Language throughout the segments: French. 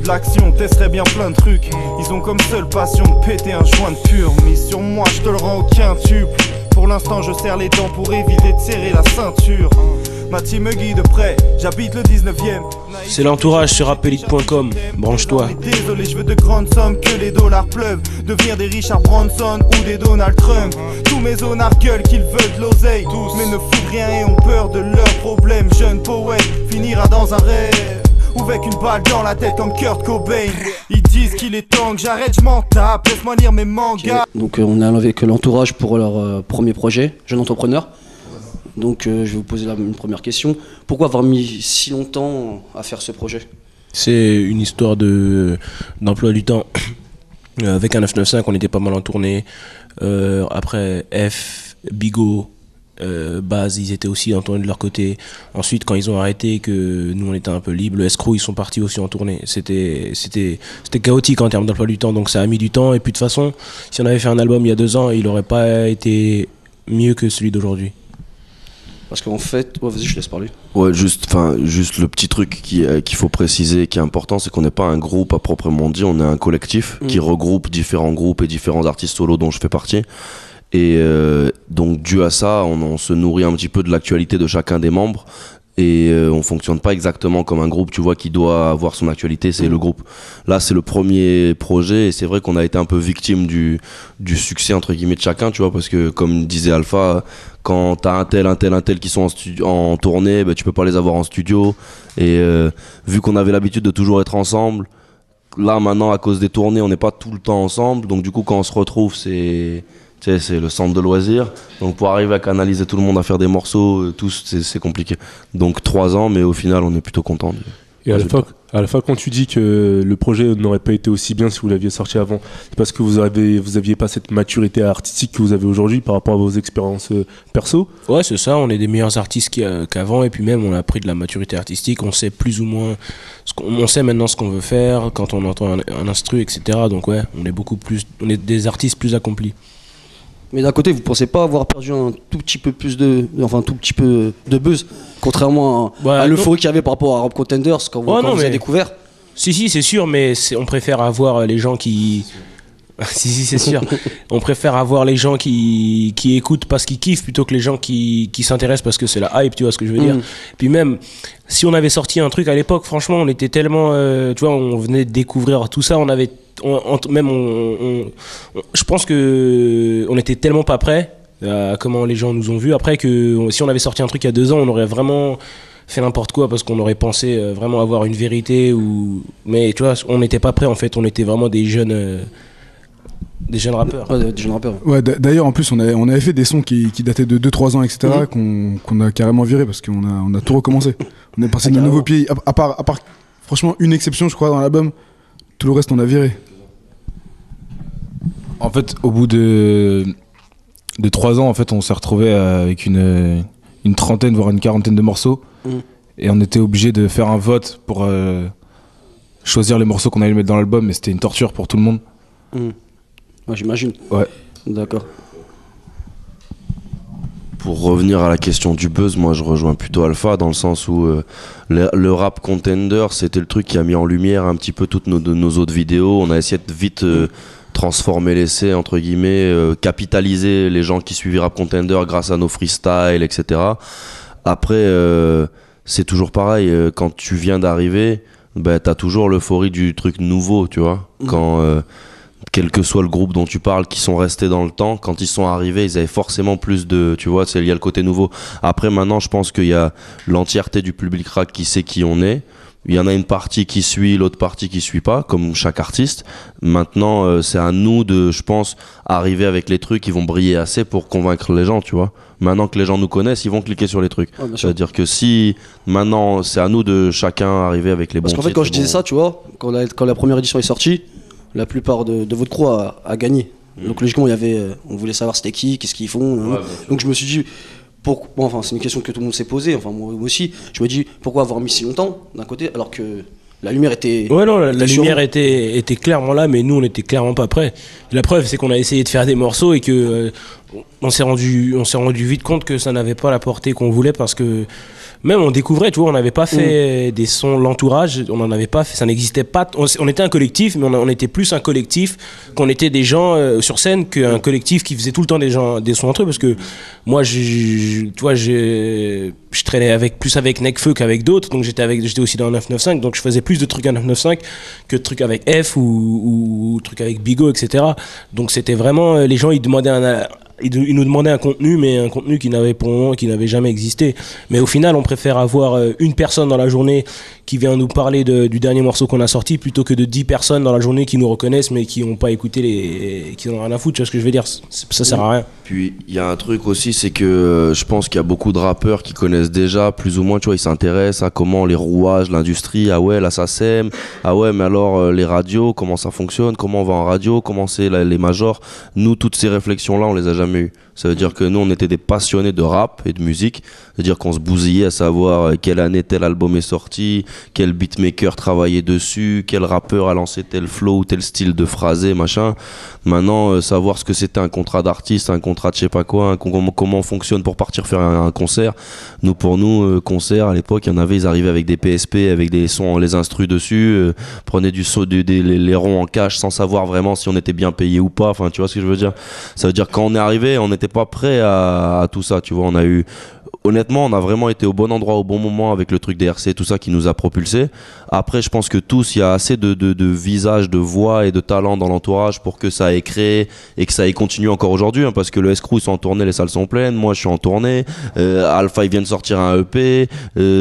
de l'action, testerais bien plein de trucs. Ils ont comme seule passion de péter un joint de pur. Mais sur moi je te le rends au quintuple. Pour l'instant je serre les dents pour éviter de serrer la ceinture. Ma team me guide de près, j'habite le 19ème. C'est l'entourage sur rapelite.com, branche-toi. Désolé, je veux de grandes sommes, que les dollars pleuvent. Devenir des Richard Branson ou des Donald Trump. Tous mes zonards gueulent qu'ils veulent de l'oseille, mais ne foutent rien et ont peur de leurs problèmes. Jeune poète finira dans un rêve, ou avec une balle dans la tête comme Kurt Cobain. Ils disent qu'il est temps que j'arrête, je m'en tape, laisse-moi lire mes mangas. Donc on est avec l'entourage pour leur premier projet, jeune entrepreneur. Donc je vais vous poser une première question. Pourquoi avoir mis si longtemps à faire ce projet? C'est une histoire d'emploi du temps. Avec un 995, on était pas mal en tournée. Après F, Bigot, Baz, ils étaient aussi en tournée de leur côté. Ensuite, quand ils ont arrêté, que nous on était un peu libres, le Escrow, ils sont partis aussi en tournée. C'était chaotique en termes d'emploi du temps, donc ça a mis du temps. Et puis de toute façon, si on avait fait un album il y a 2 ans, il n'aurait pas été mieux que celui d'aujourd'hui. Parce qu'en fait, vas-y, je te laisse parler. Ouais, juste le petit truc qu'il faut préciser, qui est important, c'est qu'on n'est pas un groupe à proprement dit, on est un collectif qui regroupe différents groupes et différents artistes solos dont je fais partie. Et donc dû à ça, on se nourrit un petit peu de l'actualité de chacun des membres. Et on fonctionne pas exactement comme un groupe, tu vois, qui doit avoir son actualité, c'est le groupe. Là, c'est le premier projet et c'est vrai qu'on a été un peu victime du succès, entre guillemets, de chacun, tu vois, parce que, comme disait Alpha, quand t'as un tel qui sont en tournée, bah, tu peux pas les avoir en studio. Et vu qu'on avait l'habitude de toujours être ensemble, là, maintenant, à cause des tournées, on n'est pas tout le temps ensemble. Donc, du coup, quand on se retrouve, c'est le centre de loisirs. Donc pour arriver à canaliser tout le monde à faire des morceaux, tous, c'est compliqué. Donc 3 ans, mais au final, on est plutôt content. Et à la fin, quand tu dis que le projet n'aurait pas été aussi bien si vous l'aviez sorti avant, c'est parce que vous aviez pas cette maturité artistique que vous avez aujourd'hui par rapport à vos expériences perso? Ouais, c'est ça, on est des meilleurs artistes qu'avant, et puis même on a pris de la maturité artistique, on sait plus ou moins, on sait maintenant ce qu'on veut faire, quand on entend un instru, etc. Donc ouais, on est des artistes plus accomplis. Mais d'un côté, vous pensez pas avoir perdu un tout petit peu de buzz, contrairement à l'euphorie qu'il y avait par rapport à Rap Contenders quand vous avez découvert? Si, c'est sûr, mais on préfère avoir les gens qui... si, c'est sûr. On préfère avoir les gens qui écoutent parce qu'ils kiffent plutôt que les gens qui s'intéressent parce que c'est la hype, tu vois ce que je veux dire. Puis même, si on avait sorti un truc à l'époque, franchement, on était tellement... tu vois, on venait de découvrir tout ça, je pense que on était tellement pas prêts à comment les gens nous ont vus après que si on avait sorti un truc il y a 2 ans, on aurait vraiment fait n'importe quoi parce qu'on aurait pensé vraiment avoir une vérité mais tu vois, on n'était pas prêts en fait, on était vraiment des jeunes rappeurs. Ouais, des jeunes rappeurs. Ouais, d'ailleurs en plus on avait fait des sons qui dataient de 2-3 ans, etc. qu'on a carrément viré parce qu'on a tout recommencé. On est passé de nouveaux pieds, à part franchement une exception je crois dans l'album, tout le reste on a viré. En fait, au bout de 3 ans, en fait, on s'est retrouvé avec une trentaine, voire une quarantaine de morceaux. Et on était obligé de faire un vote pour choisir les morceaux qu'on allait mettre dans l'album. Et c'était une torture pour tout le monde. Ouais, j'imagine. Ouais. D'accord. Pour revenir à la question du buzz, moi je rejoins plutôt Alpha dans le sens où le Rap Contender, c'était le truc qui a mis en lumière un petit peu toutes nos autres vidéos. On a essayé de vite... transformer l'essai, entre guillemets, capitaliser les gens qui suivaient Rap Contender grâce à nos freestyles, etc. Après, c'est toujours pareil, quand tu viens d'arriver, bah, t'as toujours l'euphorie du truc nouveau, tu vois. Quand, quel que soit le groupe dont tu parles, qui sont restés dans le temps, quand ils sont arrivés, ils avaient forcément plus de... Tu vois, il y a le côté nouveau. Après, maintenant, je pense qu'il y a l'entièreté du public rap qui sait qui on est. Il y en a une partie qui suit, l'autre partie qui suit pas, comme chaque artiste. Maintenant, c'est à nous de, je pense, arriver avec les trucs qui vont briller assez pour convaincre les gens, tu vois. Maintenant que les gens nous connaissent, ils vont cliquer sur les trucs. Ouais, c'est-à-dire que si, maintenant, c'est à nous de chacun arriver avec les bons titres. Parce qu'en fait, quand je disais ça, tu vois, quand la première édition est sortie, la plupart de votre crew a gagné. Donc logiquement, on voulait savoir c'était qui, qu'est-ce qu'ils font. Donc je me suis dit... c'est une question que tout le monde s'est posée, enfin moi aussi, je me dis pourquoi avoir mis si longtemps d'un côté alors que la lumière était... Ouais non, la lumière était clairement là, mais nous on était clairement pas prêts. La preuve c'est qu'on a essayé de faire des morceaux et que on s'est rendu vite compte que ça n'avait pas la portée qu'on voulait parce que même on découvrait, tu vois, on n'avait pas fait des sons, l'entourage, on n'en avait pas fait, ça n'existait pas. On était un collectif, mais on était plus un collectif qu'on était des gens sur scène qu'un collectif qui faisait tout le temps des sons entre eux. Parce que moi, tu vois, je traînais plus avec Nekfeu qu'avec d'autres, donc j'étais aussi dans 995, donc je faisais plus de trucs à 995 que de trucs avec F ou trucs avec Bigo, etc. Donc c'était vraiment, les gens ils nous demandaient un contenu, mais un contenu qui n'avait jamais existé. Mais au final, on préfère avoir une personne dans la journée qui vient nous parler du dernier morceau qu'on a sorti, plutôt que de 10 personnes dans la journée qui nous reconnaissent, mais qui n'ont pas écouté qui n'en ont rien à foutre. Tu vois ce que je veux dire? Ça sert à rien. Puis il y a un truc aussi, c'est que je pense qu'il y a beaucoup de rappeurs qui connaissent déjà, plus ou moins, tu vois, ils s'intéressent à comment les rouages, l'industrie, ah ouais, là ça sème, ah ouais, mais alors les radios, comment ça fonctionne, comment on va en radio, comment c'est les majors. Nous, toutes ces réflexions-là, on les a jamais eues. Ça veut dire que nous, on était des passionnés de rap et de musique. C'est-à-dire qu'on se bousillait à savoir quelle année tel album est sorti, quel beatmaker travaillait dessus, quel rappeur a lancé tel flow ou tel style de phrasé, machin. Maintenant, savoir ce que c'était un contrat d'artiste, un contrat de je sais pas quoi, comment on fonctionne pour partir faire un concert. Pour nous, concert, à l'époque, il y en avait, ils arrivaient avec des PSP, avec des sons, les instrus dessus, prenaient les ronds en cash sans savoir vraiment si on était bien payé ou pas. Enfin, tu vois ce que je veux dire? Ça veut dire que quand on est arrivé, on n'était pas prêt à tout ça, tu vois. Honnêtement, on a vraiment été au bon endroit au bon moment avec le truc des RC, tout ça qui nous a propulsé. Après, je pense que il y a assez de visages, de voix et de talent dans l'entourage pour que ça ait créé et que ça ait continué encore aujourd'hui, hein, parce que le S-Crew, ils sont en tournée, les salles sont pleines, moi je suis en tournée, Alpha il vient de sortir un EP,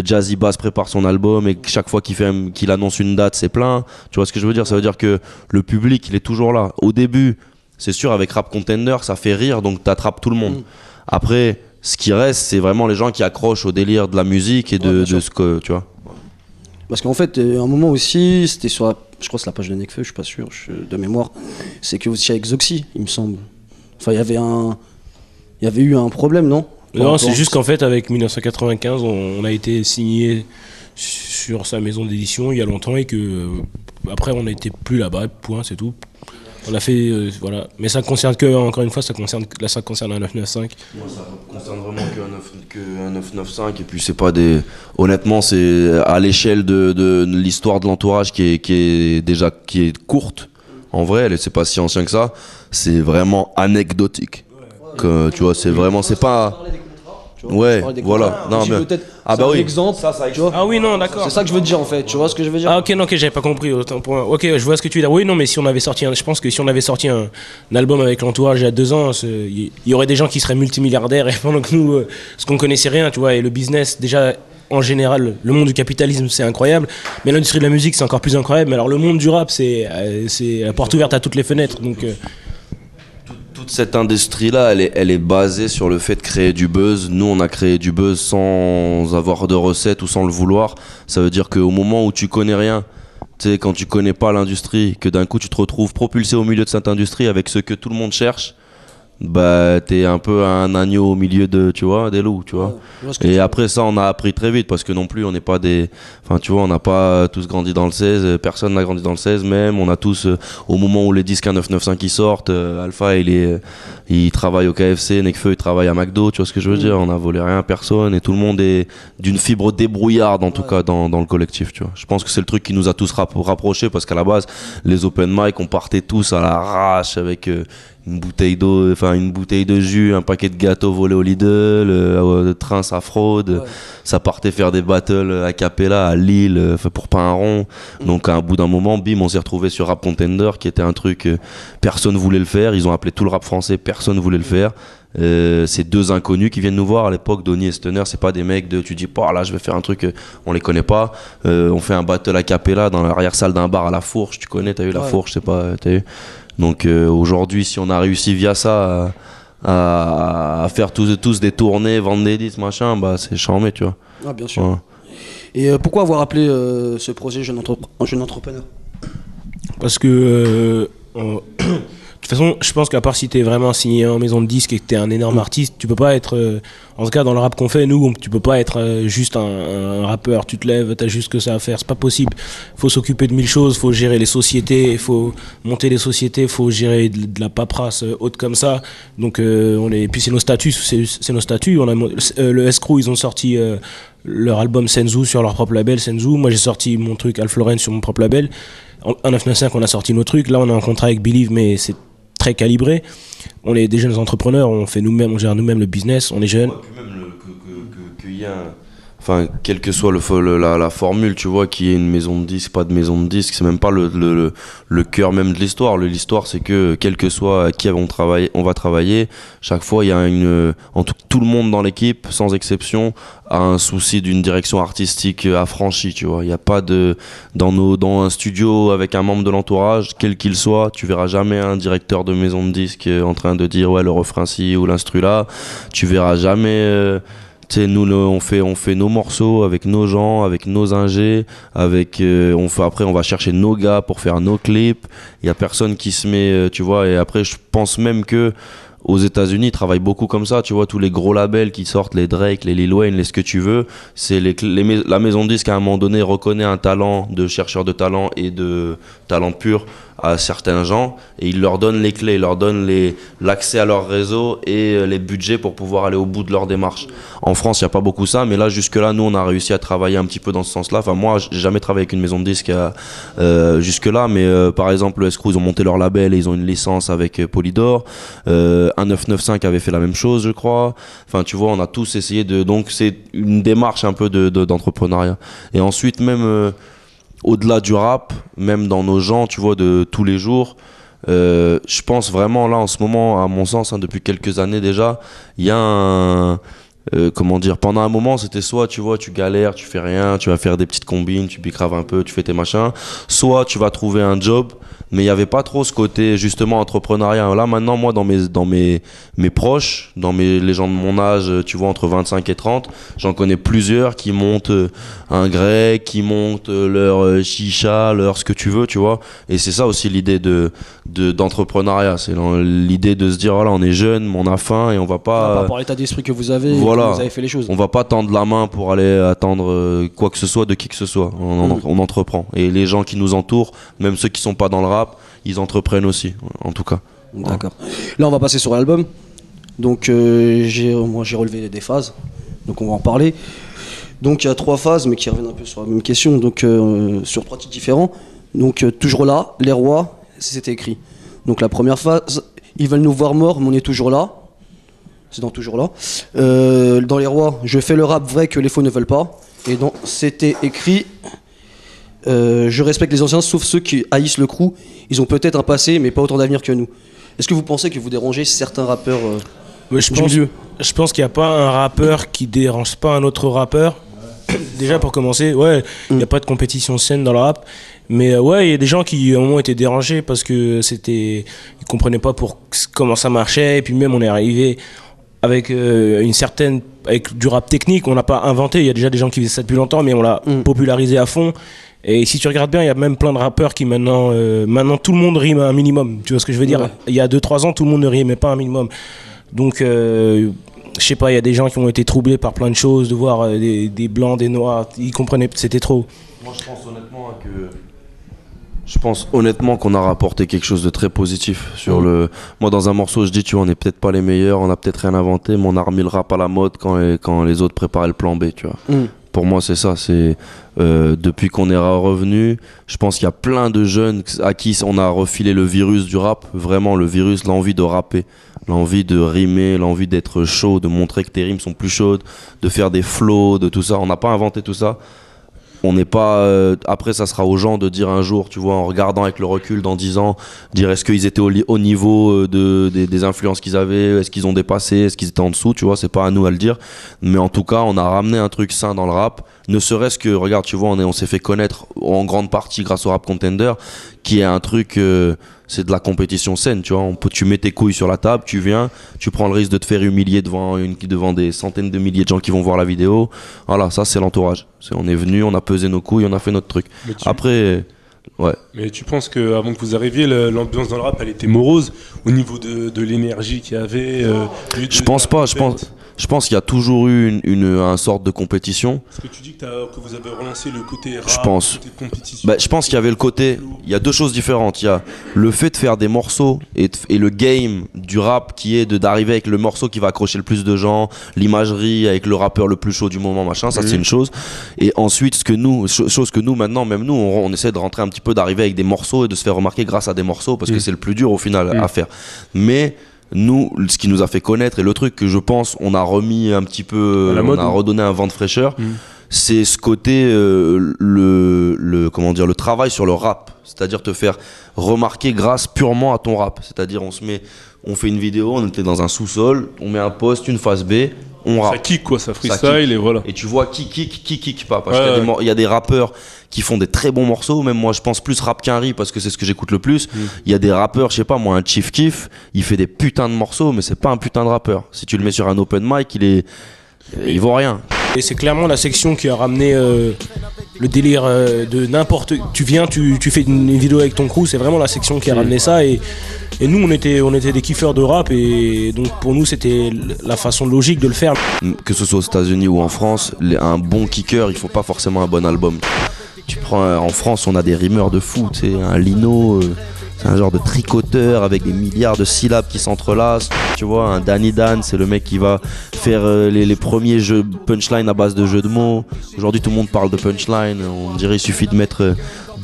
Jazzy Bass prépare son album et chaque fois qu'il annonce une date, c'est plein. Tu vois ce que je veux dire? Ça veut dire que le public, il est toujours là. Au début, c'est sûr, avec Rap Contender, ça fait rire, donc t'attrapes tout le monde. Après, ce qui reste, c'est vraiment les gens qui accrochent au délire de la musique et de ce que, tu vois. Parce qu'en fait, à un moment aussi, c'était sur je crois que c'est la page de Nekfeu, je suis pas sûr, de mémoire, c'est que aussi avec Zoxy, il me semble. Enfin, il y avait eu un problème, non? Non, c'est juste qu'en fait, avec 1995, on a été signé sur sa maison d'édition il y a longtemps et que après, on n'était plus là-bas, point, c'est tout. On a fait, voilà. Mais ça concerne encore une fois, ça concerne un 995. Moi, ça concerne vraiment qu'un 995. Et puis, c'est pas des. Honnêtement, c'est à l'échelle de l'histoire de l'entourage qui est courte. En vrai, c'est pas si ancien que ça. C'est vraiment anecdotique. Tu vois, c'est vraiment. C'est pas. Ouais, voilà. Non, mais ah bah oui. Exemple, ça ah oui, non, d'accord. C'est ça que je veux te dire en fait. Tu vois ce que je veux dire? Ah ok, non, ok, j'avais pas compris. Autant pour moi. Ok, je vois ce que tu veux dire. Oui, non, mais si on avait sorti, je pense que si on avait sorti un album avec l'entourage il y a 2 ans, il y aurait des gens qui seraient multimilliardaires et pendant que nous, ce qu'on connaissait rien, tu vois, et le business déjà. En général, le monde du capitalisme, c'est incroyable, mais l'industrie de la musique, c'est encore plus incroyable. Mais alors, le monde du rap, c'est la porte ouverte à toutes les fenêtres. Donc, toute cette industrie-là, elle est basée sur le fait de créer du buzz. Nous, on a créé du buzz sans avoir de recettes ou sans le vouloir. Ça veut dire qu'au moment où tu connais rien, tu sais, quand tu connais pas l'industrie, que d'un coup tu te retrouves propulsé au milieu de cette industrie avec ce que tout le monde cherche, bah t'es un peu un agneau au milieu des loups, tu vois. Et après ça, on a appris très vite parce que non plus on n'est pas enfin tu vois, on n'a pas tous grandi dans le 16, personne n'a grandi dans le 16 même. On a tous au moment où les disques 995 qui sortent, Alpha il travaille au KFC, Nekfeu il travaille à McDo, tu vois ce que je veux dire. On a volé rien à personne et tout le monde est d'une fibre débrouillarde en tout cas dans le collectif, tu vois. Je pense que c'est le truc qui nous a tous rapprochés parce qu'à la base les open mic on partait tous à l'arrache avec une bouteille d'eau, enfin une bouteille de jus, un paquet de gâteaux volés au Lidl, train à fraude, ouais. Ça partait faire des battles a cappella à Lille, pour pas un rond. Donc à un bout d'un moment, bim, on s'est retrouvé sur Rap Contender, qui était un truc, personne voulait le faire. Ils ont appelé tout le rap français, personne voulait le faire. C'est 2 inconnus qui viennent nous voir à l'époque, Donny et Stunner, c'est pas des mecs tu dis pas là je vais faire un truc, on les connaît pas. On fait un battle a cappella dans l'arrière-salle d'un bar à La Fourche, tu connais, t'as eu La Fourche, je sais pas, t'as eu. Donc aujourd'hui, si on a réussi via ça à faire tous des tournées, vendre des disques, machin, bah c'est charmé, tu vois. Ah bien sûr. Ouais. Et pourquoi avoir appelé ce projet jeune entrepreneur? Parce que de toute façon, je pense qu'à part si t'es vraiment signé en maison de disque et que t'es un énorme artiste, tu peux pas être, en tout cas dans le rap qu'on fait, nous, tu peux pas être juste un rappeur, tu te lèves, t'as juste que ça à faire, c'est pas possible. Faut s'occuper de 1000 choses, faut gérer les sociétés, faut monter les sociétés, faut gérer de la paperasse haute comme ça. Donc, puis c'est nos statuts, c'est nos statuts. Le S-Crew, ils ont sorti leur album Senzu sur leur propre label Senzu. Moi j'ai sorti mon truc Al Florence sur mon propre label. En 995 on a sorti nos trucs. Là on a un contrat avec Believe, mais c'est très calibré. On est des jeunes entrepreneurs, on fait nous-mêmes, on gère nous-mêmes le business, on est jeunes. Ouais, puis même qu'il y a enfin, quelle que soit la formule, tu vois, qu'il y ait une maison de disques, pas de maison de disques, c'est même pas le cœur même de l'histoire. L'histoire, c'est que quel que soit à qui on va travailler, chaque fois, il y a tout le monde dans l'équipe, sans exception, a un souci d'une direction artistique affranchie, tu vois. Il n'y a pas dans un studio avec un membre de l'entourage, quel qu'il soit, tu verras jamais un directeur de maison de disques en train de dire, ouais, le refrain ci ou l'instru là. Tu verras jamais... Tu sais, nous, on fait nos morceaux avec nos gens, avec nos ingés, après on va chercher nos gars pour faire nos clips. Il y a personne qui se met, tu vois. Et après, je pense même que aux États-Unis, ils travaillent beaucoup comme ça, tu vois, tous les gros labels qui sortent, les Drake, les Lil Wayne, les ce que tu veux, c'est la maison de disque à un moment donné reconnaît un talent de chercheur de talent et de talent pur à certains gens et ils leur donnent les clés, ils leur donnent l'accès à leur réseau et les budgets pour pouvoir aller au bout de leur démarche. En France, il n'y a pas beaucoup ça, mais là, jusque-là, nous, on a réussi à travailler un petit peu dans ce sens-là. Enfin, moi, j'ai jamais travaillé avec une maison de disques jusque-là, mais par exemple, le Escrew, ils ont monté leur label et ils ont une licence avec Polydor. 1995 avait fait la même chose, je crois. Enfin, tu vois, on a tous essayé donc c'est une démarche un peu d'entrepreneuriat. Et ensuite, même au-delà du rap, même dans nos gens, tu vois, de tous les jours, je pense vraiment là en ce moment, à mon sens, depuis quelques années déjà, il y a comment dire, pendant un moment c'était soit tu vois tu galères, tu fais rien, tu vas faire des petites combines, tu bicraves un peu, tu fais tes machins, soit tu vas trouver un job, mais il n'y avait pas trop ce côté justement entrepreneuriat. Là maintenant moi dans mes proches, les gens de mon âge, tu vois entre 25 et 30, j'en connais plusieurs qui montent un grec, qui montent leur chicha, leur ce que tu veux, tu vois. Et c'est ça aussi l'idée d'entrepreneuriat, c'est l'idée de se dire voilà, on est jeune, on a faim et on va pas par rapport à l'état d'esprit que vous avez, voilà, vous avez fait les choses. On va pas tendre la main pour aller attendre quoi que ce soit de qui que ce soit. On entreprend. Et les gens qui nous entourent, même ceux qui sont pas dans le rap, ils entreprennent aussi, en tout cas. D'accord. Là, on va passer sur l'album. Donc, j'ai relevé des phases. Donc, on va en parler. Donc, il y a 3 phases, mais qui reviennent un peu sur la même question. Donc, sur 3 titres différents. Donc, toujours là, les rois, c'était écrit. Donc, la première phase, ils veulent nous voir morts, mais on est toujours là. C'est dans toujours là. Dans les rois, je fais le rap vrai que les faux ne veulent pas. Et dans c'était écrit, je respecte les anciens, sauf ceux qui haïssent le crew. Ils ont peut-être un passé, mais pas autant d'avenir que nous. Est-ce que vous pensez que vous dérangez certains rappeurs du milieu ? Je pense qu'il n'y a pas un rappeur qui dérange pas un autre rappeur. Déjà pour commencer, ouais, il n'y a pas de compétition saine dans le rap. Mais ouais, il y a des gens qui à un moment étaient dérangés parce que ils comprenaient pas comment ça marchait. Et puis même on est arrivé avec avec du rap technique, on n'a pas inventé, il y a déjà des gens qui faisaient ça depuis longtemps, mais on l'a popularisé à fond. Et si tu regardes bien, il y a même plein de rappeurs qui maintenant tout le monde rime à un minimum. Tu vois ce que je veux dire ? Ouais. Il y a 2-3 ans, tout le monde ne rimait pas un minimum. Donc, je sais pas, il y a des gens qui ont été troublés par plein de choses, de voir des blancs, des noirs, ils comprenaient, c'était trop. Moi, je pense honnêtement qu'on a rapporté quelque chose de très positif sur Moi, dans un morceau, je dis, tu vois, on n'est peut-être pas les meilleurs, on a peut-être rien inventé, mais on a remis le rap à la mode quand les autres préparaient le plan B, tu vois. Pour moi, c'est ça. C'est depuis qu'on est revenu, je pense qu'il y a plein de jeunes à qui on a refilé le virus du rap, vraiment le virus, l'envie de rapper, l'envie de rimer, l'envie d'être chaud, de montrer que tes rimes sont plus chaudes, de faire des flows, de tout ça. On n'a pas inventé tout ça. On n'est pas. Après, ça sera aux gens de dire un jour, tu vois, en regardant avec le recul dans 10 ans, dire est-ce qu'ils étaient au niveau des influences qu'ils avaient, est-ce qu'ils ont dépassé, est-ce qu'ils étaient en dessous, tu vois, c'est pas à nous à le dire. Mais en tout cas, on a ramené un truc sain dans le rap. Ne serait-ce que, regarde, tu vois, on s'est fait connaître en grande partie grâce au Rap Contender, qui est un truc. C'est de la compétition saine, tu vois. Tu mets tes couilles sur la table, tu viens, tu prends le risque de te faire humilier devant des centaines de milliers de gens qui vont voir la vidéo. Voilà, ça c'est l'entourage. On est venu, on a pesé nos couilles, on a fait notre truc. Après, Ouais. Mais tu penses qu'avant que vous arriviez, l'ambiance dans le rap, elle était morose au niveau de l'énergie qu'il y avait Je pense pas, je pense qu'il y a toujours eu un sorte de compétition. Parce que tu dis que vous avez relancé le côté rap, Je pense. le côté compétition. Je pense qu'il y avait le côté. Il y a deux choses différentes. Il y a le fait de faire des morceaux et le game du rap qui est d'arriver avec le morceau qui va accrocher le plus de gens, l'imagerie avec le rappeur le plus chaud du moment, machin. Ça, c'est une chose. Et ensuite, chose que nous, maintenant, même nous, on essaie de rentrer un petit peu, d'arriver avec des morceaux et de se faire remarquer grâce à des morceaux parce que c'est le plus dur au final à faire. Mais. Nous, ce qui nous a fait connaître et le truc que je pense on a remis un petit peu, on a redonné un vent de fraîcheur, c'est ce côté comment dire, le travail sur le rap, c'est-à-dire te faire remarquer grâce purement à ton rap, c'est-à-dire on fait une vidéo, on était dans un sous-sol, on met un post, une face B, on rappe. Ça kick quoi, ça freestyle et voilà. Et tu vois qui kick pas, parce qu'il y a des rappeurs qui font des très bons morceaux, même moi je pense plus rap qu'un riz parce que c'est ce que j'écoute le plus. Il y a des rappeurs, je sais pas moi, un Chief Keef, il fait des putains de morceaux mais c'est pas un putain de rappeur. Si tu le mets sur un open mic, il vaut rien. Et c'est clairement la section qui a ramené le délire de n'importe. Tu viens, tu fais une vidéo avec ton crew, c'est vraiment la section qui a ramené ça. Et nous, on était des kiffeurs de rap, et donc pour nous, c'était la façon logique de le faire. Que ce soit aux États-Unis ou en France, un bon kicker, il faut pas forcément un bon album. Tu prends en France, on a des rimeurs de fou, tu sais, un Lino. C'est un genre de tricoteur avec des milliards de syllabes qui s'entrelacent. Tu vois, un Danny Dan, c'est le mec qui va faire les premiers jeux punchline à base de jeux de mots. Aujourd'hui, tout le monde parle de punchline. On dirait qu'il suffit de mettre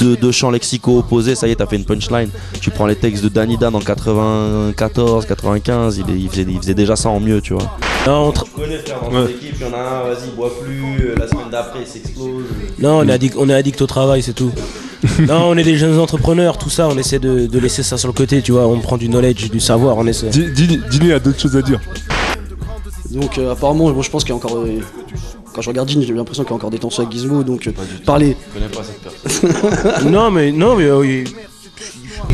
deux champs lexicaux opposés, ça y est, t'as fait une punchline. Tu prends les textes de Danny Dan en 94, 95, il faisait déjà ça en mieux, tu vois. Non, on connaît, frère, dans notre équipe, il y en a un, vas-y, bois plus, la semaine d'après, il s'explose. Non, on est addict au travail, c'est tout. Non, on est des jeunes entrepreneurs, tout ça, on essaie de laisser ça sur le côté, tu vois, on prend du knowledge, du savoir, on essaie. Dini a d'autres choses à dire. Donc apparemment, moi je pense qu'il y a encore... quand je regarde Dini, j'ai l'impression qu'il y a encore des tensions avec Gizmo, donc parler... Je connais pas cette personne. non mais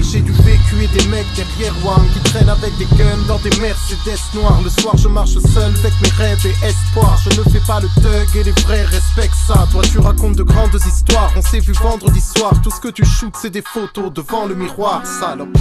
J'ai du vécu et des mecs derrière Wang qui traînent avec des guns dans des Mercedes noirs. Le soir je marche seul avec mes rêves et espoirs. Je ne fais pas le thug et les vrais respectent ça. Toi tu racontes de grandes histoires. On s'est vu vendredi soir. Tout ce que tu shootes c'est des photos devant le miroir. Salope.